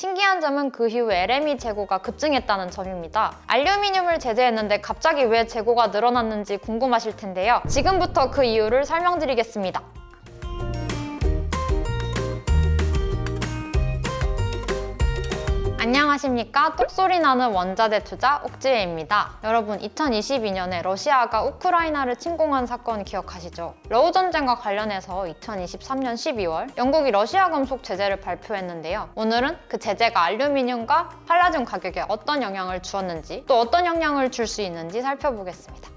신기한 점은 그 이후 LME 재고가 급증했다는 점입니다. 알루미늄을 제재했는데 갑자기 왜 재고가 늘어났는지 궁금하실 텐데요. 지금부터 그 이유를 설명드리겠습니다. 안녕하십니까? 똑소리 나는 원자재 투자 옥지혜입니다. 여러분, 2022년에 러시아가 우크라이나를 침공한 사건 기억하시죠? 러우 전쟁과 관련해서 2023년 12월 영국이 러시아 금속 제재를 발표했는데요. 오늘은 그 제재가 알루미늄과 팔라듐 가격에 어떤 영향을 주었는지, 또 어떤 영향을 줄 수 있는지 살펴보겠습니다.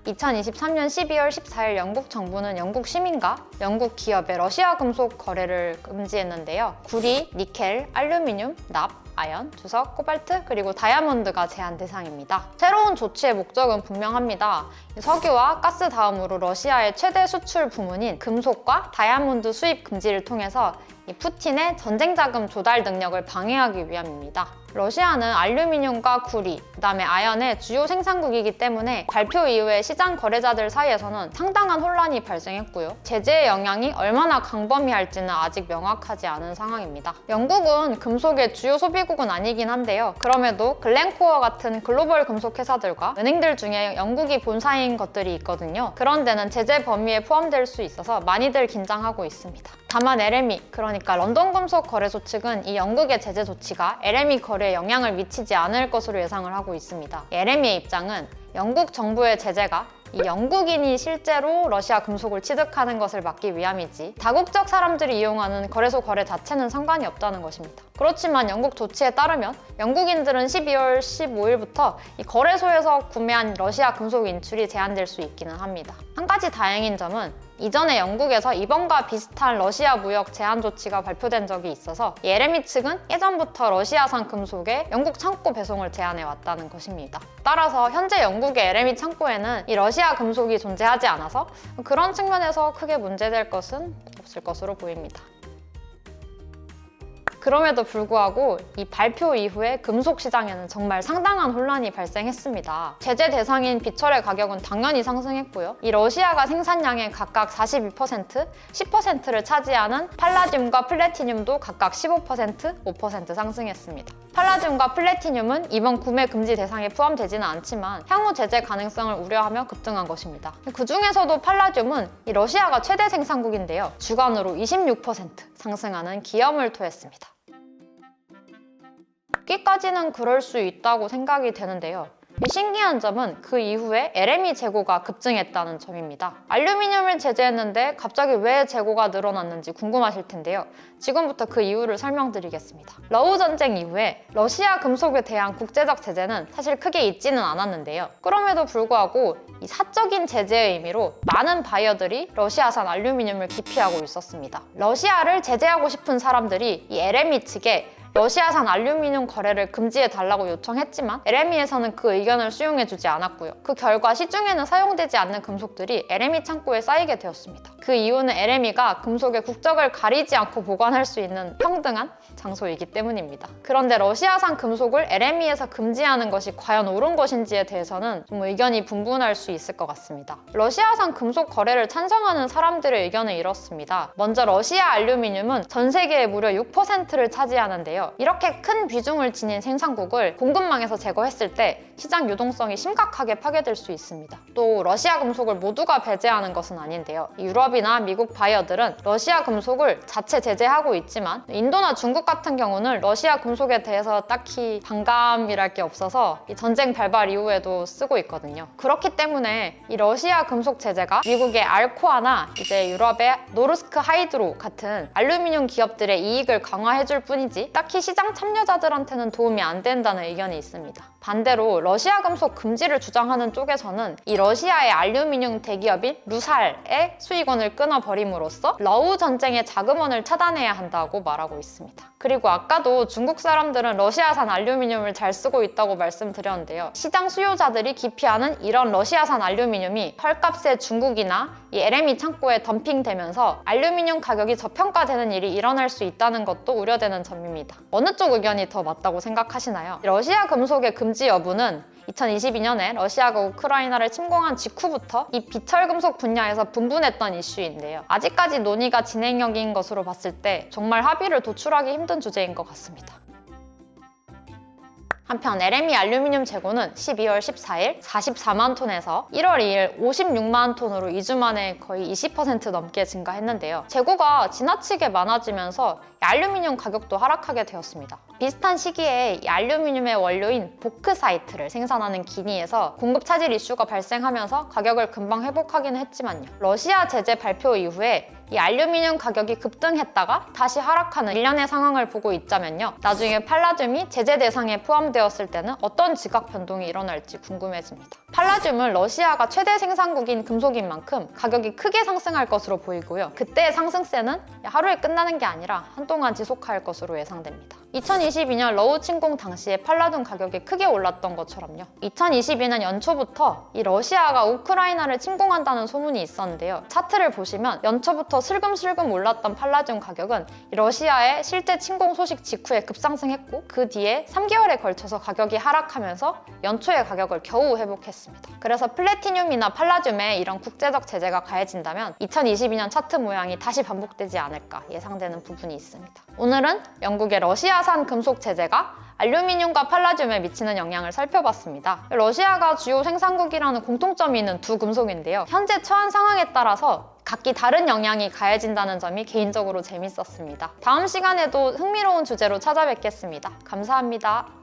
2023년 12월 14일 영국 정부는 영국 시민과 영국 기업의 러시아 금속 거래를 금지했는데요. 구리, 니켈, 알루미늄, 납, 아연, 주석, 코발트, 그리고 다이아몬드가 제한 대상입니다. 새로운 조치의 목적은 분명합니다. 석유와 가스 다음으로 러시아의 최대 수출 부문인 금속과 다이아몬드 수입 금지를 통해서 이 푸틴의 전쟁 자금 조달 능력을 방해하기 위함입니다. 러시아는 알루미늄과 구리, 그다음에 아연의 주요 생산국이기 때문에 발표 이후에 시장 거래자들 사이에서는 상당한 혼란이 발생했고요. 제재의 영향이 얼마나 광범위할지는 아직 명확하지 않은 상황입니다. 영국은 금속의 주요 소비국은 아니긴 한데요. 그럼에도 글렌코어 같은 글로벌 금속 회사들과 은행들 중에 영국이 본사인 것들이 있거든요. 그런 데는 제재 범위에 포함될 수 있어서 많이들 긴장하고 있습니다. 다만 LME, 그러니까 런던 금속 거래소 측은 이 영국의 제재 조치가 LME 거래에 영향을 미치지 않을 것으로 예상을 하고 있습니다. LME의 입장은 영국 정부의 제재가 이 영국인이 실제로 러시아 금속을 취득하는 것을 막기 위함이지 다국적 사람들이 이용하는 거래소 거래 자체는 상관이 없다는 것입니다. 그렇지만 영국 조치에 따르면 영국인들은 12월 15일부터 이 거래소에서 구매한 러시아 금속 인출이 제한될 수 있기는 합니다. 한 가지 다행인 점은 이전에 영국에서 이번과 비슷한 러시아 무역 제한 조치가 발표된 적이 있어서 이 LME 측은 예전부터 러시아산 금속의 영국 창고 배송을 제한해 왔다는 것입니다. 따라서 현재 영국의 LME 창고에는 이 러시아 금속이 존재하지 않아서 그런 측면에서 크게 문제될 것은 없을 것으로 보입니다. 그럼에도 불구하고 이 발표 이후에 금속 시장에는 정말 상당한 혼란이 발생했습니다. 제재 대상인 비철의 가격은 당연히 상승했고요. 이 러시아가 생산량의 각각 42%, 10%를 차지하는 팔라듐과 플래티늄도 각각 15%, 5% 상승했습니다. 팔라듐과 플래티늄은 이번 구매 금지 대상에 포함되지는 않지만 향후 제재 가능성을 우려하며 급등한 것입니다. 그 중에서도 팔라듐은 이 러시아가 최대 생산국인데요. 주간으로 26% 상승하는 기염을 토했습니다. 여기까지는 그럴 수 있다고 생각이 되는데요. 신기한 점은 그 이후에 LME 재고가 급증했다는 점입니다. 알루미늄을 제재했는데 갑자기 왜 재고가 늘어났는지 궁금하실 텐데요. 지금부터 그 이유를 설명드리겠습니다. 러우 전쟁 이후에 러시아 금속에 대한 국제적 제재는 사실 크게 있지는 않았는데요. 그럼에도 불구하고 이 사적인 제재의 의미로 많은 바이어들이 러시아산 알루미늄을 기피하고 있었습니다. 러시아를 제재하고 싶은 사람들이 이 LME 측에 러시아산 알루미늄 거래를 금지해달라고 요청했지만 LME에서는 그 의견을 수용해주지 않았고요. 그 결과 시중에는 사용되지 않는 금속들이 LME 창고에 쌓이게 되었습니다. 그 이유는 LME가 금속의 국적을 가리지 않고 보관할 수 있는 평등한 장소이기 때문입니다. 그런데 러시아산 금속을 LME에서 금지하는 것이 과연 옳은 것인지에 대해서는 좀 의견이 분분할 수 있을 것 같습니다. 러시아산 금속 거래를 찬성하는 사람들의 의견은 이렇습니다. 먼저 러시아 알루미늄은 전 세계의 무려 6%를 차지하는데요. 이렇게 큰 비중을 지닌 생산국을 공급망에서 제거했을 때 시장 유동성이 심각하게 파괴될 수 있습니다. 또 러시아 금속을 모두가 배제하는 것은 아닌데요. 유럽이나 미국 바이어들은 러시아 금속을 자체 제재하고 있지만 인도나 중국 같은 경우는 러시아 금속에 대해서 딱히 반감이랄 게 없어서 이 전쟁 발발 이후에도 쓰고 있거든요. 그렇기 때문에 이 러시아 금속 제재가 미국의 알코아나 이제 유럽의 노르스크 하이드로 같은 알루미늄 기업들의 이익을 강화해줄 뿐이지 딱히 시장 참여자들한테는 도움이 안 된다는 의견이 있습니다. 반대로 러시아 금속 금지를 주장하는 쪽에서는 이 러시아의 알루미늄 대기업인 루살의 수익원을 끊어버림으로써 러우 전쟁의 자금원을 차단해야 한다고 말하고 있습니다. 그리고 아까도 중국 사람들은 러시아산 알루미늄을 잘 쓰고 있다고 말씀드렸는데요. 시장 수요자들이 기피하는 이런 러시아산 알루미늄이 헐값의 중국이나 이 LME 창고에 덤핑되면서 알루미늄 가격이 저평가되는 일이 일어날 수 있다는 것도 우려되는 점입니다. 어느 쪽 의견이 더 맞다고 생각하시나요? 러시아 금속의 금지 여부는 2022년에 러시아가 우크라이나를 침공한 직후부터 이 비철금속 분야에서 분분했던 이슈인데요. 아직까지 논의가 진행형인 것으로 봤을 때 정말 합의를 도출하기 힘든 주제인 것 같습니다. 한편 LME 알루미늄 재고는 12월 14일 44만 톤에서 1월 2일 56만 톤으로 2주 만에 거의 20% 넘게 증가했는데요. 재고가 지나치게 많아지면서 알루미늄 가격도 하락하게 되었습니다. 비슷한 시기에 이 알루미늄의 원료인 보크사이트를 생산하는 기니에서 공급 차질 이슈가 발생하면서 가격을 금방 회복하기는 했지만요. 러시아 제재 발표 이후에 이 알루미늄 가격이 급등했다가 다시 하락하는 일련의 상황을 보고 있자면요. 나중에 팔라듐이 제재 대상에 포함되었을 때는 어떤 지각 변동이 일어날지 궁금해집니다. 팔라듐은 러시아가 최대 생산국인 금속인 만큼 가격이 크게 상승할 것으로 보이고요. 그때의 상승세는 하루에 끝나는 게 아니라 한동안 지속할 것으로 예상됩니다. 2022년 러우 침공 당시에 팔라듐 가격이 크게 올랐던 것처럼요. 2022년 연초부터 이 러시아가 우크라이나를 침공한다는 소문이 있었는데요. 차트를 보시면 연초부터 슬금슬금 올랐던 팔라듐 가격은 이 러시아의 실제 침공 소식 직후에 급상승했고 그 뒤에 3개월에 걸쳐서 가격이 하락하면서 연초의 가격을 겨우 회복했습니다. 그래서 플래티늄이나 팔라듐에 이런 국제적 제재가 가해진다면 2022년 차트 모양이 다시 반복되지 않을까 예상되는 부분이 있습니다. 오늘은 영국의 러시아산 금속 제재가 알루미늄과 팔라듐에 미치는 영향을 살펴봤습니다. 러시아가 주요 생산국이라는 공통점이 있는 두 금속인데요. 현재 처한 상황에 따라서 각기 다른 영향이 가해진다는 점이 개인적으로 재밌었습니다. 다음 시간에도 흥미로운 주제로 찾아뵙겠습니다. 감사합니다.